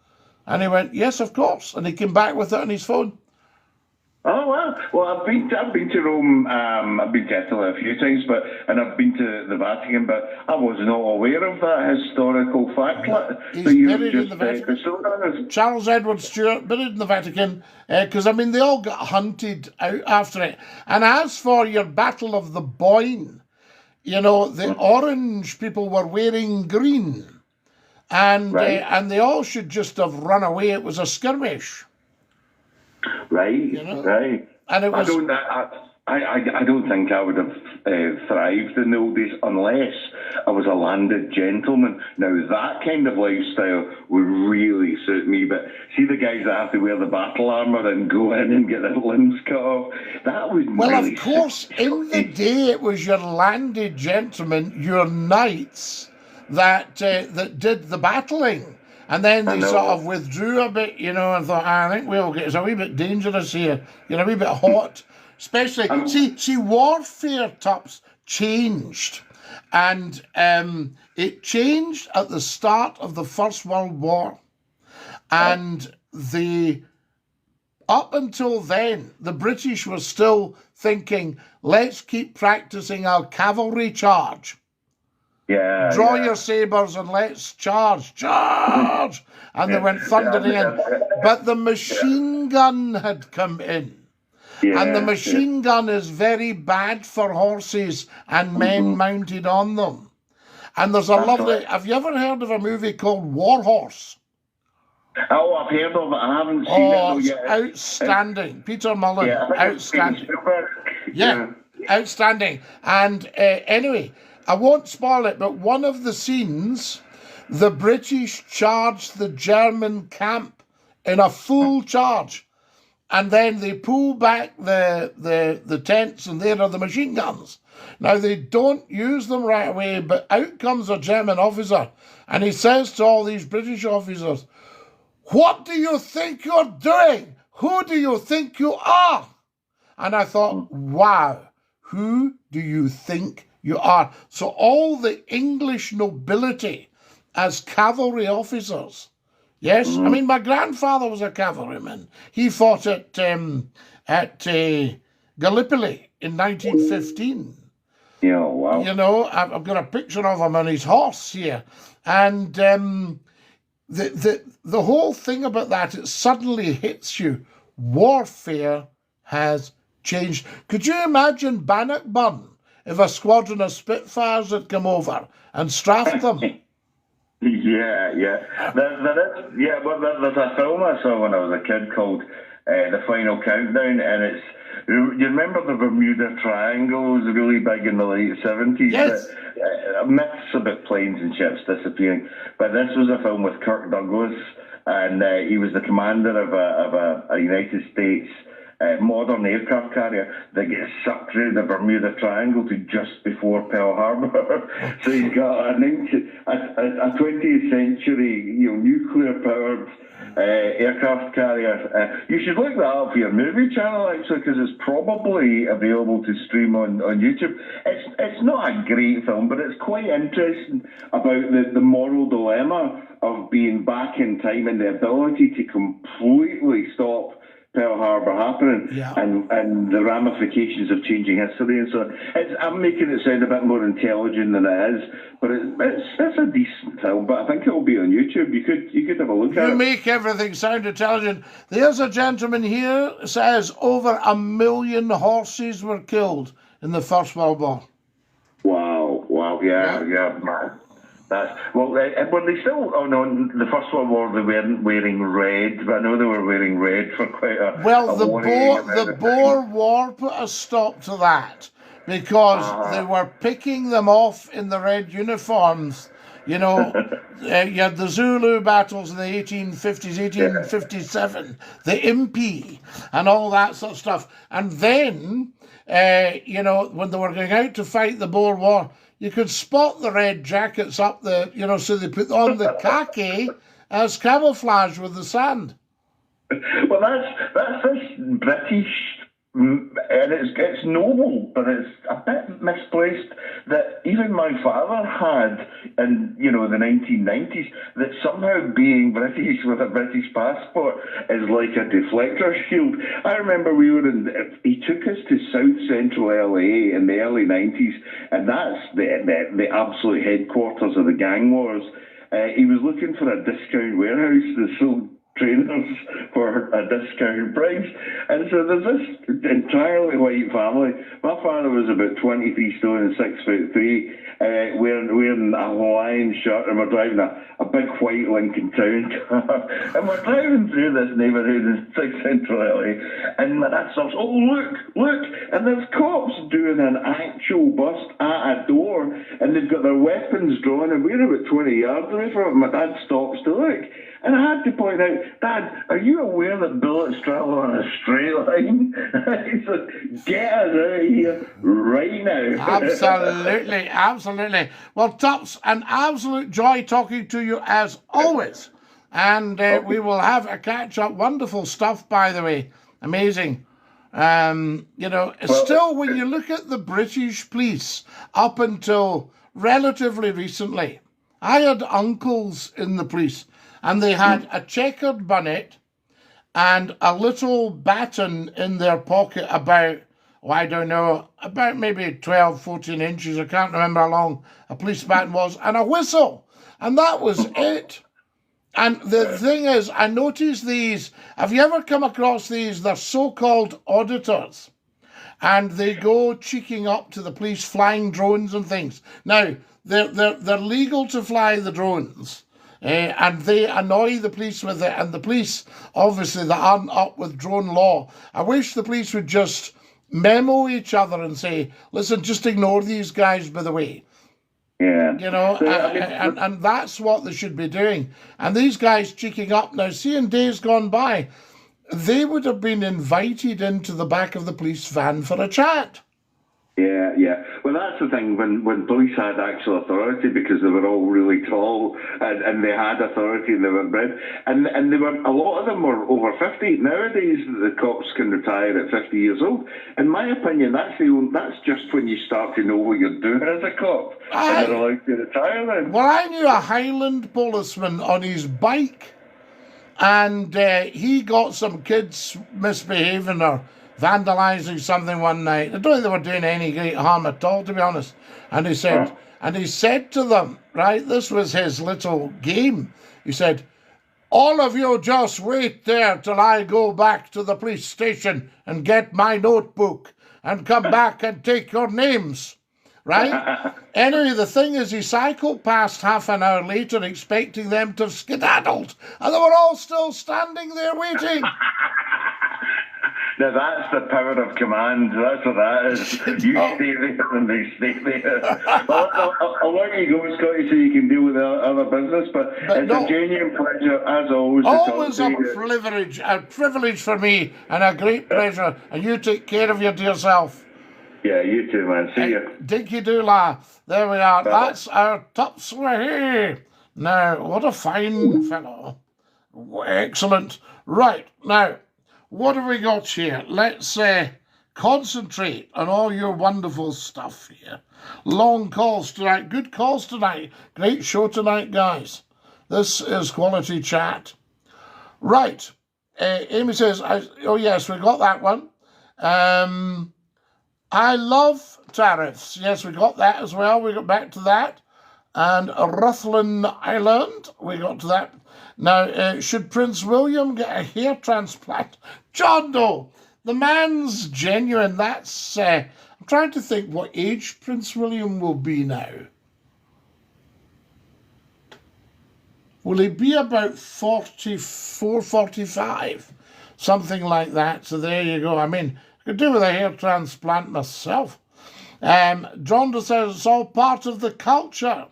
And he went, yes, of course. And he came back with it on his phone. Oh well, I've been to Rome. I've been to Italy a few times, and I've been to the Vatican, but I was not aware of that historical fact. He's buried in the Vatican. Charles Edward Stuart buried in the Vatican, because they all got hunted out after it. And as for your Battle of the Boyne, the orange people were wearing green, and they all should just have run away. It was a skirmish. Right. And it was. I don't think I would have thrived in the old days unless I was a landed gentleman. Now that kind of lifestyle would really suit me. But see the guys that have to wear the battle armour and go in and get their limbs cut off. That would. Well, really of course, in the day it was your landed gentlemen, your knights that did the battling. And then they sort of withdrew a bit, and thought, I think it's a wee bit dangerous here. You're a wee bit hot. Especially, see, warfare tops changed. And it changed at the start of the First World War. And up until then, the British were still thinking, let's keep practicing our cavalry charge. Draw your sabres and let's charge. And they went thundering in. But the machine gun had come in. And the machine gun is very bad for horses and men mounted on them. And there's a lovely... Have you ever heard of a movie called War Horse? Oh, I've heard of it. I haven't seen it. It's outstanding. Peter Mullen, outstanding. Outstanding. And anyway... I won't spoil it, but one of the scenes, the British charged the German camp in a full charge, and then they pull back the tents, and there are the machine guns. Now, they don't use them right away, but out comes a German officer, and he says to all these British officers, what do you think you're doing? Who do you think you are? And I thought, wow, who do you think you are? So all the English nobility as cavalry officers, yes? My grandfather was a cavalryman. He fought at Gallipoli in 1915. Yeah, wow. I've got a picture of him on his horse here. And the whole thing about that, it suddenly hits you. Warfare has changed. Could you imagine Bannockburn if a squadron of Spitfires had come over and strafed them? Yeah. There's a film I saw when I was a kid called The Final Countdown, and it's... You remember the Bermuda Triangle was really big in the late 70s? Yes. Myths about planes and ships disappearing. But this was a film with Kirk Douglas, and he was the commander of a United States modern aircraft carrier that gets sucked through the Bermuda Triangle to just before Pearl Harbor. So he's got a 20th century, nuclear-powered aircraft carrier. You should look that up for your movie channel, actually, because it's probably available to stream on YouTube. It's not a great film, but it's quite interesting about the moral dilemma of being back in time and the ability to completely stop Pearl Harbor happening, and the ramifications of changing history. And so I'm making it sound a bit more intelligent than it is, but it's a decent film. But I think it will be on YouTube. You could have a look at it. You make everything sound intelligent. There's a gentleman here says over 1 million horses were killed in the First World War. Wow, yeah, man. Were they still? Oh no, the First World War they weren't wearing red, but I know they were wearing red for quite a. Well, the Boer War put a stop to that because they were picking them off in the red uniforms. You had the Zulu battles in the 1850s, 1857, the Impi, and all that sort of stuff. And then, when they were going out to fight the Boer War, you could spot the red jackets up the, so they put on the khaki as camouflage with the sand. Well, that's this British and it's noble, but it's a bit misplaced that even my father had in, you know, the 1990s, that somehow being British with a British passport is like a deflector shield. I remember he took us to South Central LA in the early 90s, and that's the absolute headquarters of the gang wars. He was looking for a discount warehouse that sold trainers for a discount price. And so there's this entirely white family. My father was about 23 stone and 6'3", wearing a Hawaiian shirt, and we're driving a big white Lincoln Town car. And we're driving through this neighbourhood in South Central LA, and my dad stops, oh, look, and there's cops doing an actual bust at a door, and they've got their weapons drawn, and we're about 20 yards away from it. My dad stops to look. And I had to point out, Dad, are you aware that bullets travel on a straight line? He said, get us out of here right now. Absolutely, absolutely. Well, Tops, an absolute joy talking to you as always. And we will have a catch-up. Wonderful stuff, by the way. Amazing. You know, still, when you look at the British police up until relatively recently, I had uncles in the police, and they had a checkered bonnet and a little baton in their pocket about, I don't know, about maybe 12, 14 inches. I can't remember how long a police baton was, and a whistle. And that was it. And the thing is, I noticed these, have you ever come across these? They're so-called auditors. And they go cheeking up to the police, flying drones and things. Now, they're legal to fly the drones. And they annoy the police with it, and the police, obviously, they aren't up with drone law. I wish the police would just memo each other and say, listen, just ignore these guys, by the way. Yeah. You know, and that's what they should be doing. And these guys cheeking up now, see, in days gone by, they would have been invited into the back of the police van for a chat. Yeah. Well, that's the thing, when police had actual authority, because they were all really tall and they had authority and they were bred, and they were, a lot of them were over 50. Nowadays, the cops can retire at 50 years old. In my opinion, that's just when you start to know what you're doing as a cop, and they're allowed to retire then. Well, I knew a Highland policeman on his bike, and he got some kids misbehaving or vandalising something one night. I don't think they were doing any great harm at all, to be honest. And he said to them, right, this was his little game. He said, all of you just wait there till I go back to the police station and get my notebook and come back and take your names. Right? Anyway, the thing is, he cycled past half an hour later expecting them to have skedaddled, and they were all still standing there waiting. Now that's the power of command. That's what that is. You stay there and they stay there. I'll let you go, Scotty, so you can deal with other business. But it's a genuine pleasure, as always. Always a privilege for me, and a great pleasure. And you take care of your dear self. Yeah, you too, man. See you. Dinky-Doo. There we are. Bye. That's our Tops here. Now, what a fine fellow. Excellent. Right, now, what have we got here? Let's concentrate on all your wonderful stuff here. Long calls tonight. Good calls tonight. Great show tonight, guys. This is quality chat. Right. Amy says, oh, yes, we got that one. I love tariffs. Yes, we got that as well. We got back to that. And Rutland Island, we got to that. Now, should Prince William get a hair transplant? John Doe, the man's genuine. That's, I'm trying to think what age Prince William will be now. Will he be about 44, 45? Something like that. So there you go. I mean, I could do with a hair transplant myself. John Doe says it's all part of the culture.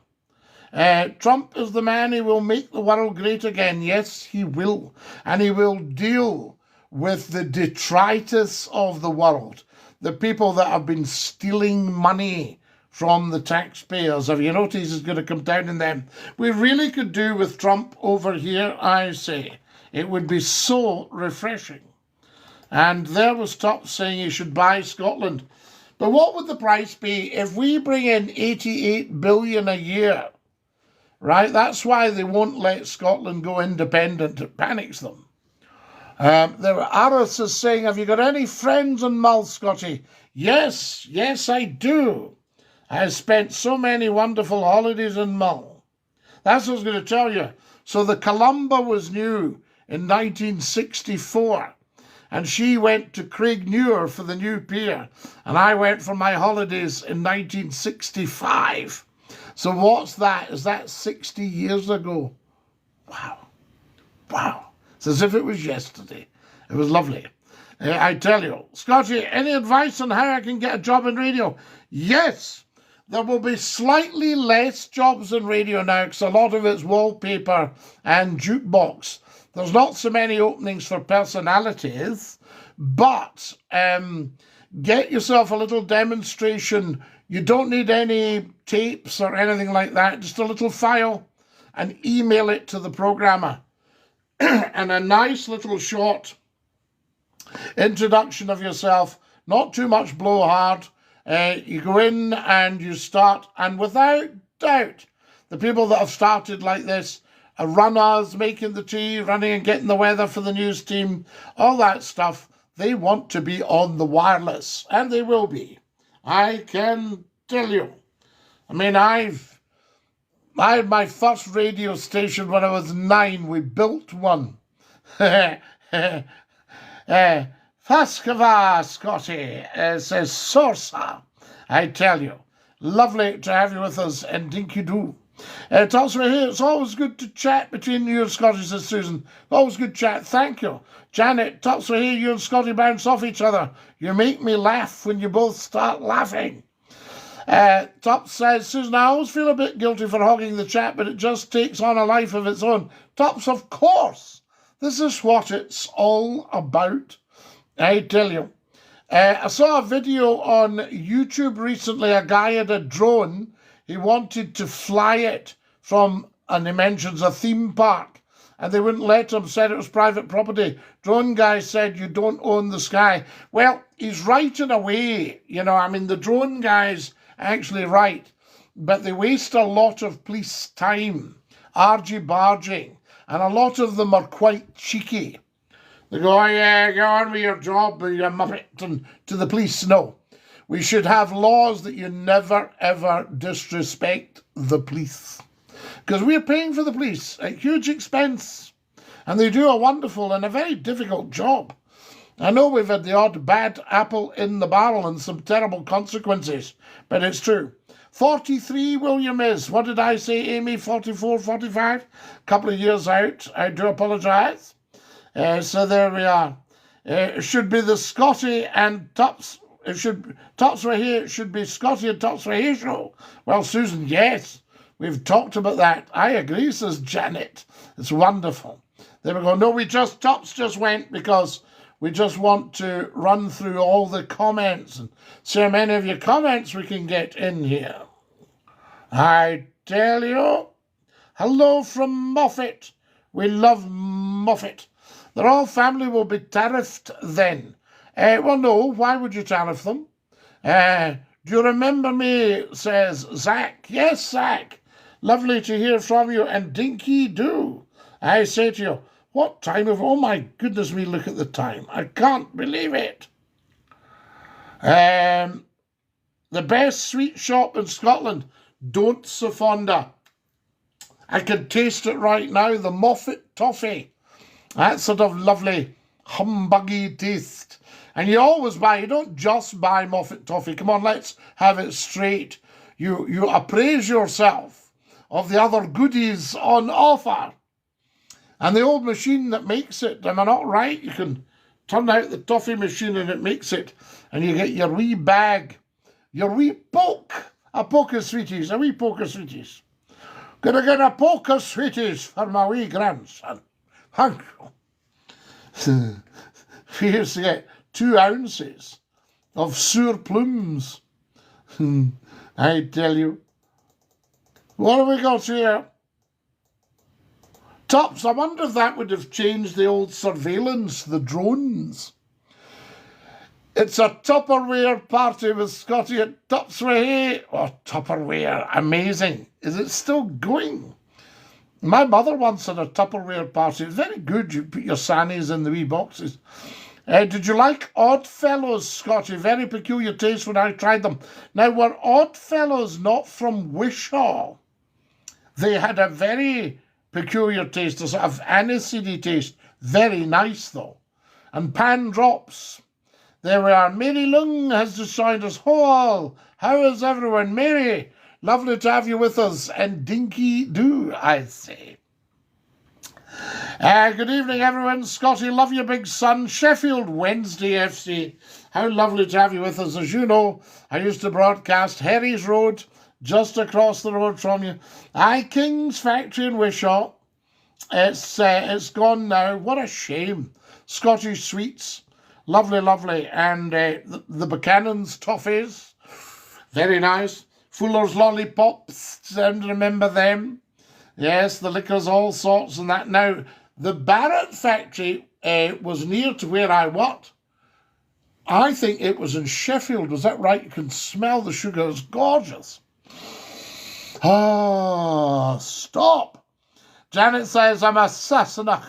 Trump is the man who will make the world great again. Yes, he will. And he will deal with the detritus of the world, the people that have been stealing money from the taxpayers. Have you noticed he's going to come down on them? We really could do with Trump over here, I say. It would be so refreshing. And there was Tops saying he should buy Scotland. But what would the price be if we bring in 88 billion a year? Right? That's why they won't let Scotland go independent. It panics them. There were Aris is saying, have you got any friends in Mull, Scottie? Yes, I do. I spent so many wonderful holidays in Mull. That's what I was going to tell you. So the Columba was new in 1964. And she went to Craignewer for the new pier. And I went for my holidays in 1965. So what's that? Is that 60 years ago? Wow. It's as if it was yesterday. It was lovely. I tell you. Scottie, any advice on how I can get a job in radio? Yes. There will be slightly less jobs in radio now because a lot of it's wallpaper and jukebox. There's not so many openings for personalities, but get yourself a little demonstration. You don't need any tapes or anything like that, just a little file, and email it to the programmer. And a nice little short introduction of yourself, not too much blowhard. You go in and you start, and without doubt, the people that have started like this, runners, making the tea, running and getting the weather for the news team, all that stuff, they want to be on the wireless, and they will be. I can tell you. I mean, I had my first radio station when I was 9. We built one. Faskava, Scottie, says Sorsa. I tell you. Lovely to have you with us, and DINKY-DOO. Tops right here. It's always good to chat between you and Scottie, says Susan. Always good chat. Thank you. Janet, Tops right here. You and Scottie bounce off each other. You make me laugh when you both start laughing. Tops says, Susan, I always feel a bit guilty for hogging the chat, but it just takes on a life of its own. Tops, of course. This is what it's all about. I tell you. I saw a video on YouTube recently. A guy had a drone. He wanted to fly it from, and he mentions a theme park, and they wouldn't let him, said it was private property. Drone guy said, you don't own the sky. Well, he's right in a way. You know, I mean, the drone guy's actually right, but they waste a lot of police time, argy-barging, and a lot of them are quite cheeky. They go, oh yeah, go on with your job, you muppet, and to the police. No. We should have laws that you never, ever disrespect the police. Because we're paying for the police at huge expense. And they do a wonderful and a very difficult job. I know we've had the odd bad apple in the barrel and some terrible consequences, but it's true. 43, William is. What did I say, Amy? 44, 45? A couple of years out. I do apologise. So there we are. It should be the Scottie and Tops. Tops right here. It should be Scottie and Tops right here show. Well, Susan, yes. We've talked about that. I agree, says Janet. It's wonderful. There we go. No, Tops just went because we just want to run through all the comments and see how many of your comments we can get in here. I tell you. Hello from Moffat. We love Moffat. The royal family will be tariffed then. Well, no, why would you tariff them? Do you remember me, says Zach. Yes, Zach. Lovely to hear from you. And DINKY-DOO. I say to you, what time of... Oh, my goodness me, look at the time. I can't believe it. The best sweet shop in Scotland. Don't Safonda. I can taste it right now. The Moffat toffee. That sort of lovely, humbuggy taste. And you always buy, you don't just buy Moffat toffee. Come on, let's have it straight. You appraise yourself of the other goodies on offer. And the old machine that makes it, am I not right? You can turn out the toffee machine and it makes it. And you get your wee bag, your wee poke. A poke of sweeties, a wee poke of sweeties. Gonna get a poke of sweeties for my wee grandson. Thank you. We used to get 2 ounces of sour plums. I tell you. What have we got here? Tops, I wonder if that would have changed the old surveillance, the drones. It's a Tupperware party with Scottie at Tupsway. Oh, Tupperware, amazing. Is it still going? My mother once had a Tupperware party. It's very good. You put your sannies in the wee boxes. Did you like Oddfellows, Scottie? Very peculiar taste when I tried them. Now, were Oddfellows not from Wishaw? They had a very peculiar taste, a sort of aniseedy taste. Very nice, though. And Pan Drops. There we are. Mary Lung has just joined us. Ho, how is everyone? Mary, lovely to have you with us. And Dinky-Doo, I say. Good evening, everyone. Scottie, love you, big son. Sheffield Wednesday FC. How lovely to have you with us. As you know, I used to broadcast Herries Road, just across the road from you. King's Factory in Wishaw. It's gone now. What a shame. Scottish Sweets. Lovely, lovely. And the Buchanan's Toffees. Very nice. Fuller's Lollipops. Don't remember them. Yes, the liquors, all sorts and that. Now, the Barrett factory was near to where I worked. I think it was in Sheffield. Was that right? You can smell the sugar. It's gorgeous. Ah, stop. Janet says, I'm a Sassenach.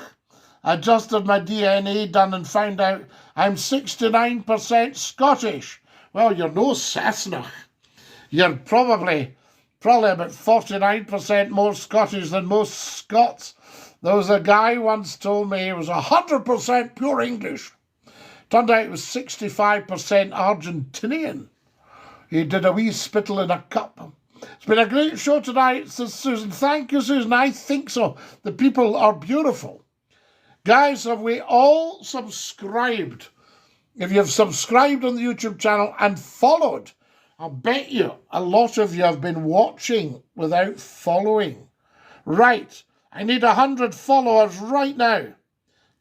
I just had my DNA done and found out I'm 69% Scottish. Well, you're no Sassenach. You're probably about 49% more Scottish than most Scots. There was a guy once told me he was 100% pure English. Turned out he was 65% Argentinian. He did a wee spittle in a cup. It's been a great show tonight, says Susan. Thank you, Susan. I think so. The people are beautiful. Guys, have we all subscribed? If you've subscribed on the YouTube channel and followed, I'll bet you a lot of you have been watching without following. Right, I need 100 followers right now.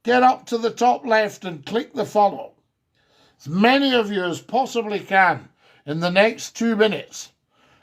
Get up to the top left and click the follow. As many of you as possibly can in the next 2 minutes.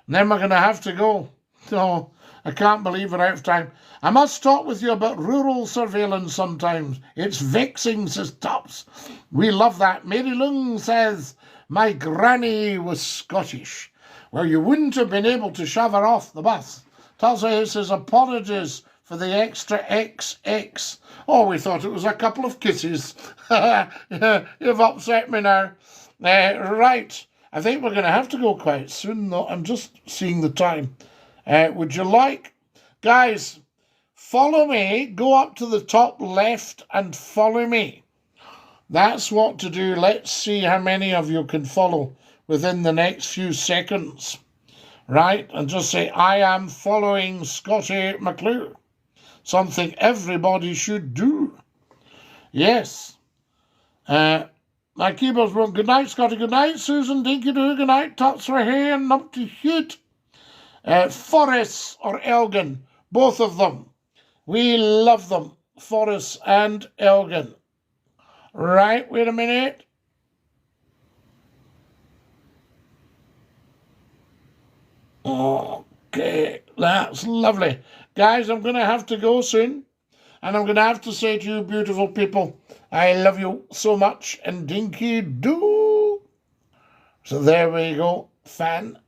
And then we're going to have to go. No, I can't believe we're out of time. I must talk with you about rural surveillance sometimes. It's vexing, says Tops. We love that. Mary Lung says, my granny was Scottish. Well, you wouldn't have been able to shove her off the bus. Tulsa says, apologies for the extra XX. Oh, we thought it was a couple of kisses. You've upset me now. Right. I think we're going to have to go quite soon, though. I'm just seeing the time. Would you like... Guys, follow me. Go up to the top left and follow me. That's what to do. Let's see how many of you can follow within the next few seconds. Right? And just say, I am following Scottie McClue. Something everybody should do. Yes. My keyboard's broken. Good night, Scottie. Good night, Susan. Dinky-Doo. Good night, Tots for Hay and Numpty Heat. Forrest or Elgin. Both of them. We love them. Forrest and Elgin. Right, wait a minute. Okay, that's lovely. Guys, I'm going to have to go soon. And I'm going to have to say to you, beautiful people, I love you so much. And Dinky-Doo. So there we go. Fan.